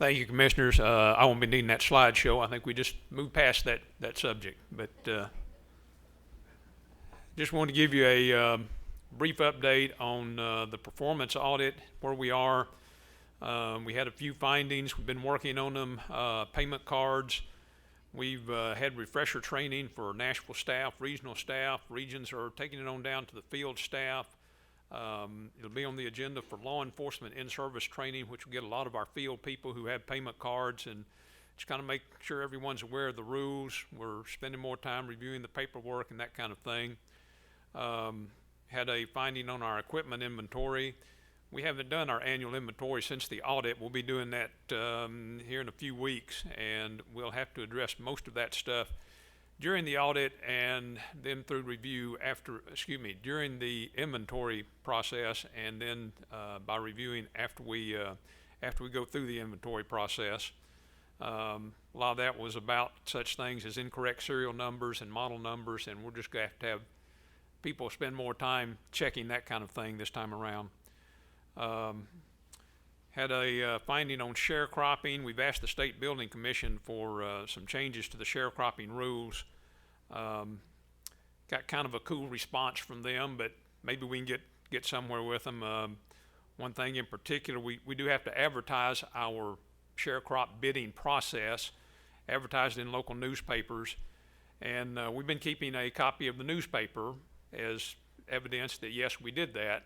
Thank you, Commissioners. I won't be needing that slideshow. I think we just moved past that subject. But just wanted to give you a brief update on the performance audit, where we are. We had a few findings. We've been working on them. Payment cards. We've had refresher training for Nashville staff, regional staff. Regions are taking it on down to the field staff. It'll be on the agenda for law enforcement in-service training, which will get a lot of our field people who have payment cards, and just kind of make sure everyone's aware of the rules. We're spending more time reviewing the paperwork and that kind of thing. Had a finding on our equipment inventory. We haven't done our annual inventory since the audit. We'll be doing that here in a few weeks, and we'll have to address most of that stuff during the audit and then through review during the inventory process, and then by reviewing after we go through the inventory process. A lot of that was about such things as incorrect serial numbers and model numbers, and we're just going to have people spend more time checking that kind of thing this time around. Had a finding on sharecropping. We've asked the State Building Commission for some changes to the sharecropping rules. Got kind of a cool response from them, but maybe we can get somewhere with them. One thing in particular, we do have to advertise our sharecrop bidding process, advertised in local newspapers, and we've been keeping a copy of the newspaper as evidence that yes, we did that.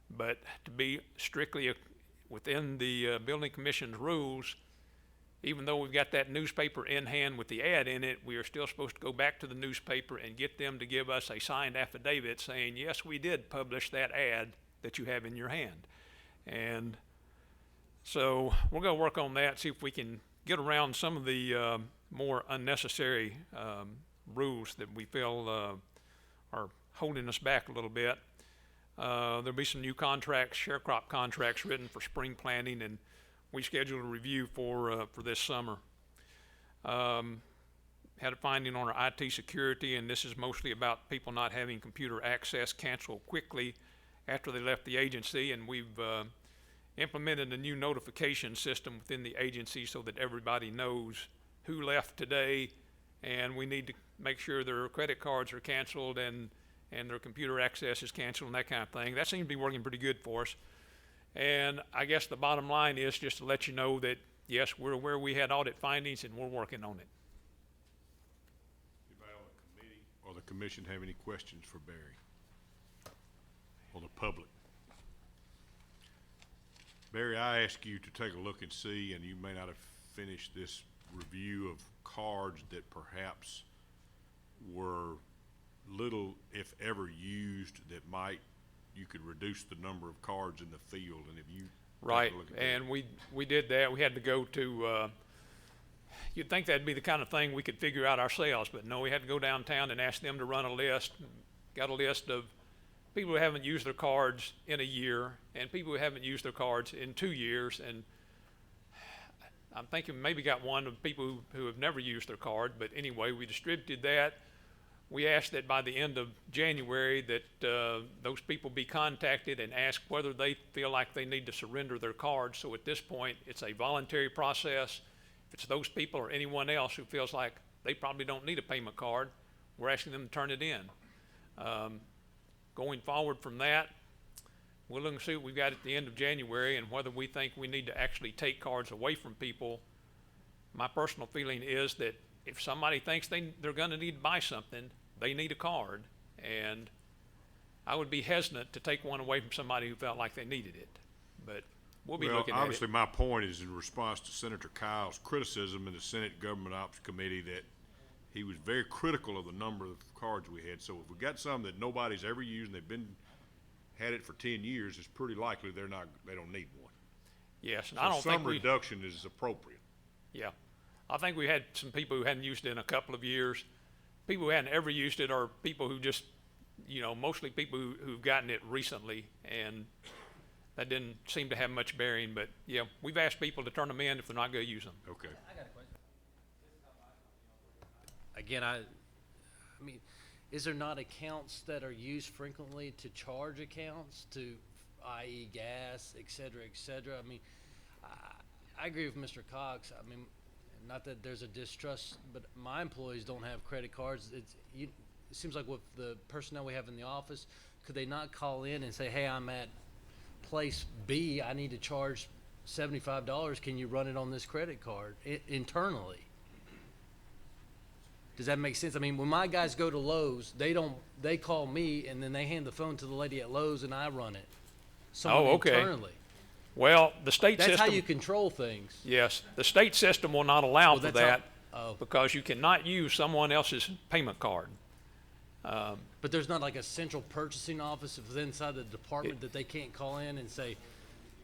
But to be strictly within the Building Commission's rules, even though we've got that newspaper in hand with the ad in it, we are still supposed to go back to the newspaper and get them to give us a signed affidavit saying, yes, we did publish that ad that you have in your hand. And so we're going to work on that, see if we can get around some of the more unnecessary rules that we feel are holding us back a little bit. There'll be some new contracts, sharecrop contracts written for spring planting, and we scheduled a review for this summer. Had a finding on our IT security, and this is mostly about people not having computer access canceled quickly after they left the agency, and we've implemented a new notification system within the agency so that everybody knows who left today, and we need to make sure their credit cards are canceled and their computer access is canceled and that kind of thing. That seems to be working pretty good for us. And I guess the bottom line is just to let you know that, yes, we're aware we had audit findings and we're working on it. Anybody on the committee or the commission have any questions for Barry or the public? Barry, I asked you to take a look and see, and you may not have finished this review of cards that perhaps were little, if ever, used that you could reduce the number of cards in the field, and if you right, and we did that. We had to go to you'd think that'd be the kind of thing we could figure out ourselves, but no, we had to go downtown and ask them to run a list. Got a list of people who haven't used their cards in a year and people who haven't used their cards in 2 years, and I'm thinking maybe got one of people who have never used their card. But anyway, we distributed that. We asked that by the end of January that those people be contacted and asked whether they feel like they need to surrender their cards. So at this point, it's a voluntary process. If it's those people or anyone else who feels like they probably don't need a payment card, we're asking them to turn it in. Going forward from that, we'll look and see what we've got at the end of January and whether we think we need to actually take cards away from people. My personal feeling is that if somebody thinks they're going to need to buy something, they need a card, and I would be hesitant to take one away from somebody who felt like they needed it. But we'll be looking at it. Obviously, my point is in response to Senator Kyle's criticism in the Senate Government Ops Committee that he was very critical of the number of cards we had. So if we got some that nobody's ever used and they've had it for 10 years, it's pretty likely they don't need one. Yes, and so I don't think some reduction is appropriate. Yeah. I think we had some people who hadn't used it in a couple of years. People who hadn't ever used it are people who just, mostly people who've gotten it recently, and that didn't seem to have much bearing. But yeah, we've asked people to turn them in if they're not going to use them. Okay. I got a question. Again, I mean, is there not accounts that are used frequently to charge accounts to, i.e. gas, et cetera, et cetera? I mean, I agree with Mr. Cox. I mean, not that there's a distrust, but my employees don't have credit cards. It seems like with the personnel we have in the office, could they not call in and say, hey, I'm at place B, I need to charge $75. Can you run it on this credit card internally? Does that make sense? I mean, when my guys go to Lowe's, they call me and then they hand the phone to the lady at Lowe's and I run it. Someone okay. internally. Well, the state That's system. how you control things. Yes, the state system will not allow Well, for that's how- that oh. because you cannot use someone else's payment card. But there's not like a central purchasing office inside the department that they can't call in and say,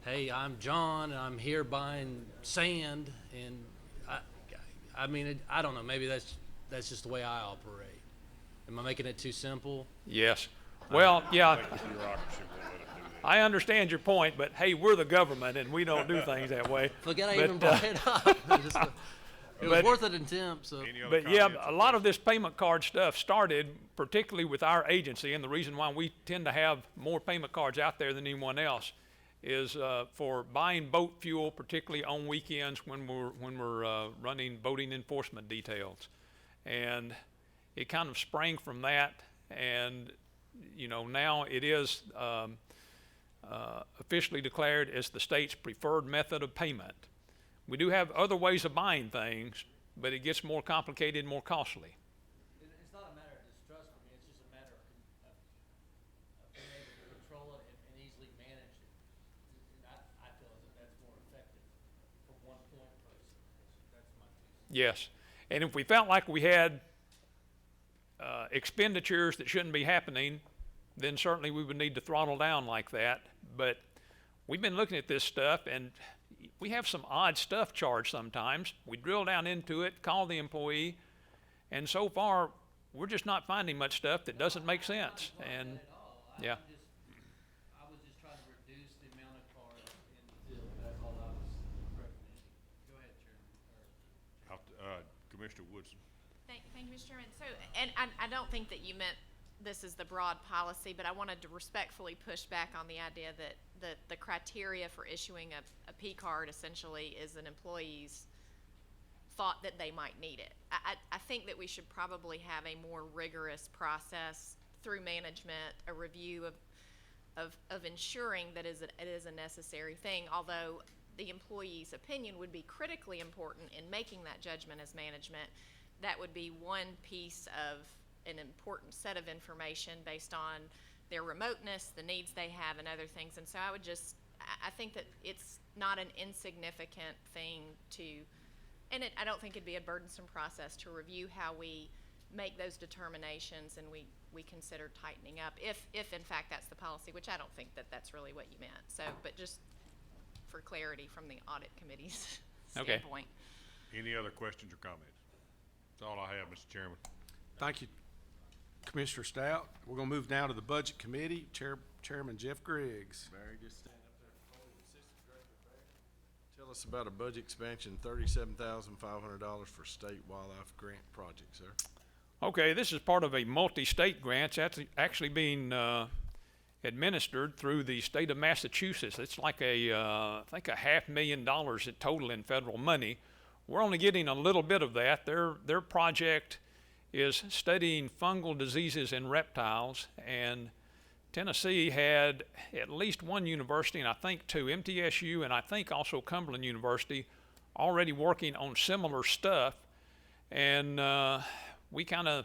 hey, I'm John and I'm here buying sand. And I mean, I don't know, maybe that's just the way I operate. Am I making it too simple? Yes. Well, yeah, Bureaucracy will let it do that. I understand your point, but hey, we're the government and we don't do things that way. Forget I But, even brought it up. It was but- worth an attempt, so. Any other But yeah, comments a on lot this? of this payment card stuff started particularly with our agency, and the reason why we tend to have more payment cards out there than anyone else is for buying boat fuel, particularly on weekends when we're running boating enforcement details. And it kind of sprang from that, and now it is officially declared as the state's preferred method of payment. We do have other ways of buying things, but it gets more complicated, more costly. It's not a matter of distrust for me, it's just a matter of being able to control it and easily manage it. And I feel that that's more effective for one point person. That's my two cents. Yes, and if we felt like we had expenditures that shouldn't be happening, then certainly we would need to throttle down like that. But we've been looking at this stuff, and we have some odd stuff charged sometimes. We drill down into it, call the employee, and so far we're just not finding much stuff that doesn't make sense. And yeah. I was just trying to reduce the amount of cards in the field, that's all I was recommending. Go ahead, Chairman. Commissioner Woodson. Thank you, Mr. Chairman. So, and I don't think that you meant this is the broad policy, but I wanted to respectfully push back on the idea that the criteria for issuing a P card essentially is an employee's thought that they might need it. I think that we should probably have a more rigorous process through management, a review of ensuring that it is a necessary thing, although the employee's opinion would be critically important in making that judgment as management. That would be one piece of an important set of information based on their remoteness, the needs they have, and other things. And so I think that it's not an insignificant thing and I don't think it'd be a burdensome process to review how we make those determinations and we consider tightening up, if in fact that's the policy, which I don't think that that's really what you meant. So, but just for clarity from the audit committee's Okay. standpoint. Any other questions or comments? That's all I have, Mr. Chairman. Thank you, Commissioner Stout. We're gonna move now to the Budget Committee. Chairman Jeff Griggs. Barry, just stand up there for the Assistant Director Barry. Tell us about a budget expansion, $37,500 for state wildlife grant project, sir. Okay, this is part of a multi-state grant. It's actually being administered through the state of Massachusetts. It's like I think $500,000 in total in federal money. We're only getting a little bit of that. Their project is studying fungal diseases in reptiles, and Tennessee had at least one university, and I think two, MTSU and I think also Cumberland University, already working on similar stuff. And we kind of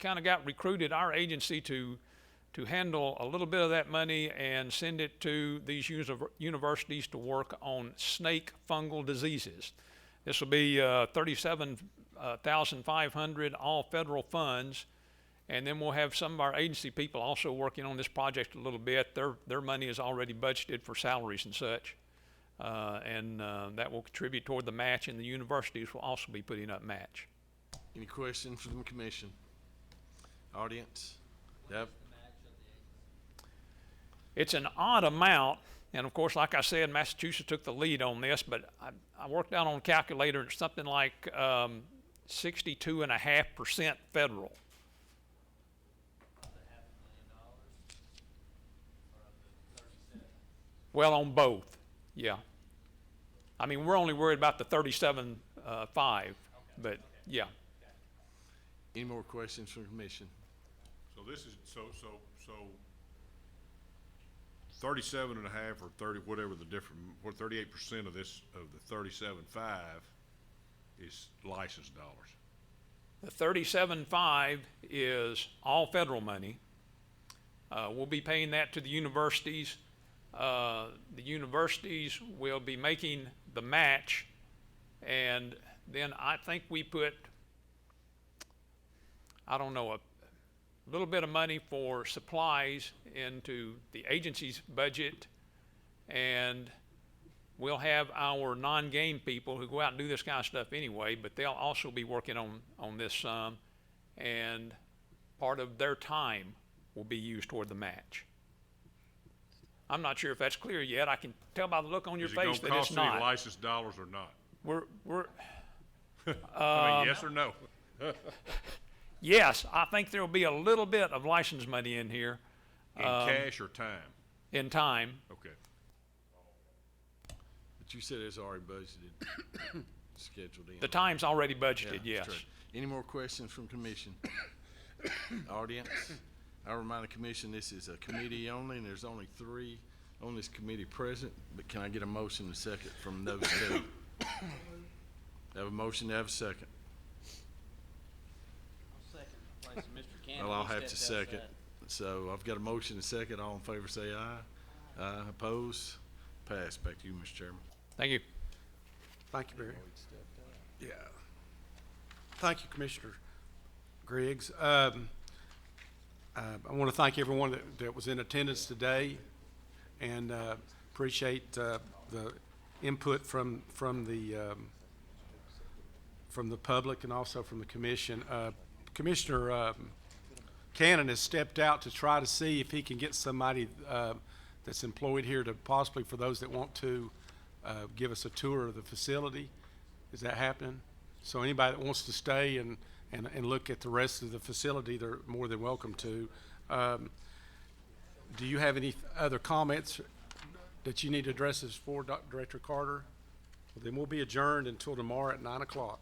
got recruited, our agency, to handle a little bit of that money and send it to these universities to work on snake fungal diseases. This will be $37,500, all federal funds, and then we'll have some of our agency people also working on this project a little bit. Their money is already budgeted for salaries and such, and that will contribute toward the match, and the universities will also be putting up match. Any questions from the commission? Audience? Deb? It's an odd amount, and of course, like I said, Massachusetts took the lead on this, but I worked out on a calculator, it's something like 62.5% federal. Well, on both, yeah. I mean, we're only worried about the 37.5, but yeah. Any more questions from the commission? So this is, so 37 and a half or 30, whatever the different, what 38% of this, of the 37.5 is licensed dollars. The 37.5 is all federal money. We'll be paying that to the universities. The universities will be making the match, and then I think we put, I don't know, a little bit of money for supplies into the agency's budget, and we'll have our non-game people who go out and do this kind of stuff anyway, but they'll also be working on this some, and part of their time will be used toward the match. I'm not sure if that's clear yet. I can tell by the look on your Is it face gonna that it's cost any not. licensed dollars or not? We're I mean, yes or no? yes, I think there will be a little bit of license money in here In cash or time? in time. Okay. But you said it's already budgeted, scheduled in. The time's already Yeah, budgeted, that's yes. correct. Any more questions from commission? Audience? I remind the commission this is a committee only, and there's only 3 on this committee present, but can I get a motion and a second from those 2? Have a motion, have a second. Well, I'll have to second. So I've got a motion and a second. All in favor say aye. Aye, opposed? Pass. Back to you, Mr. Chairman. Thank you. Thank you, Barry. Yeah. Thank you, Commissioner Griggs. I want to thank everyone that was in attendance today, and appreciate the input from the public and also from the commission. Commissioner Cannon has stepped out to try to see if he can get somebody that's employed here to possibly, for those that want to, give us a tour of the facility. Is that happening? So anybody that wants to stay and look at the rest of the facility, they're more than welcome to. Do you have any other comments that you need to address as for Director Carter? Then we'll be adjourned until tomorrow at 9 o'clock.